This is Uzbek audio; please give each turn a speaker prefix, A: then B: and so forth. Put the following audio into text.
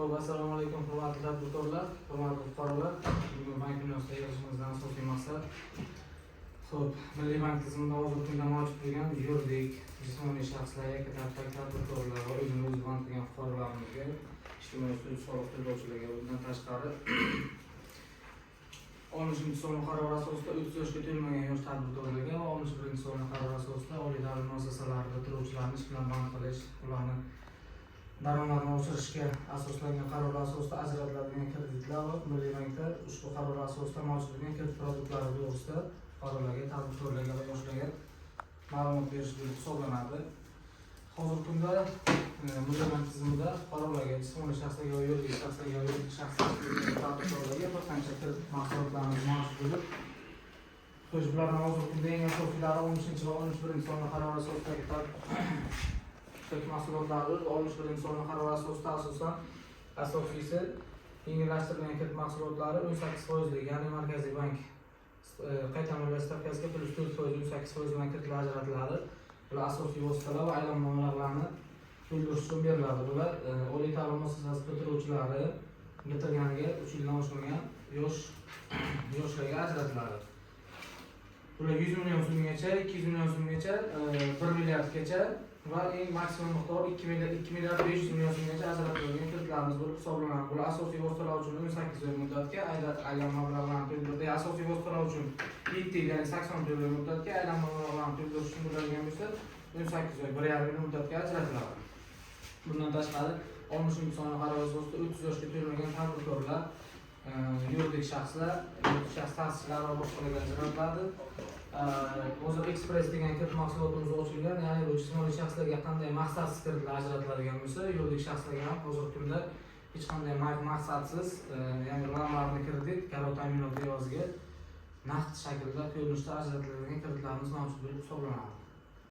A: Assalomu alaykum, hurmatli tadbirkorlar, hurmatli fuqarolar. Bugun bank binosidagi yig'ilishimizdan asosiy maqsad Milliy bank tizimida hozirgi kunda mavjud bo'lgan yuridik, jismoniy shaxslar, yoki tadbirkorlar va o'zini o'zi band qilgan fuqarolarimizga, ijtimoiy soliq to'lovchilarga bundan tashqari 10-sonli qaror asosida 30 yoshga to'lmagan yosh tadbirkorlarga va 11-sonli qaror asosida oliy ta'lim muassasalarida turuvchilarni ish bilan band qilish, ularni daromadini oshirishga asoslangan qaror asosida ajratiladigan kreditlar va Milliy bankda ushbu qaror asosida mavjud bo'lgan kredit produktlari to'g'risida fuqarolarga, tadbirkorlarga va yoshlarga ma'lumot berish bo'lib hisoblanadi. Hozirgi kunda Milliy bank tizimida fuqarolarga, jismoniy shaxslarga va yuridik shaxslarga tadbirkorlarga bir qancha kredit mahsulotlarimiz mavjud bo'lib, bulardan hozirgi kunda eng asosiylari 13 va 11-sonli qaror asosidagi mahsulotlardir. 11-sonli qaror asosida asosan asosiysi yengillashtirilgan kredit mahsulotlari 18%, ya'ni Markaziy bank qaytarma stavkasiga +4% 18% bilan kreditlar ajratiladi. Bular asosiy vositalar va aylanma mablag'larni to'ldirish uchun beriladi. Bular oliy ta'lim muassasasi bitiruvchilari, bitirganiga 3 yildan oshmagan yoshlarga ajratiladi. Bular 100 million so'mgacha, 200 million so'mgacha, 1 milliardgacha va eng maksimum miqdor 2 milliard 500 million so'mgacha ajratiladigan kreditlarimiz bo'lib hisoblanadi. Bular asosiy vositalar uchun 18 oy muddatga aylanma mablag'larni to'ldirdi. Asosiy vositalar uchun 7 yil, ya'ni 80 oy muddatga aylanma mablag'larni to'ldirish uchun bo'ladigan bo'lsa 18 oy, 1,5 yil muddatga ajratiladi. Bundan tashqari 10-sonli qaror asosida 30 yoshga to'lmagan tadbirkorlar, yuridik shaxslar, shaxs ta'sischilari va boshqalarga ajratiladi. Hozir Express degan kredit mahsulotimiz ochilgan, ya'ni bu jismoniy shaxslarga qanday maqsadsiz kreditlar ajratiladigan bo'lsa, yuridik shaxslarga ham hozirgi kunda hech qanday maqsadsiz, ya'ni lamlarni kredit, garov ta'minoti evaziga naqd shaklda ko'rinishda ajratiladigan kreditlarimiz mavjud bo'lib hisoblanadi.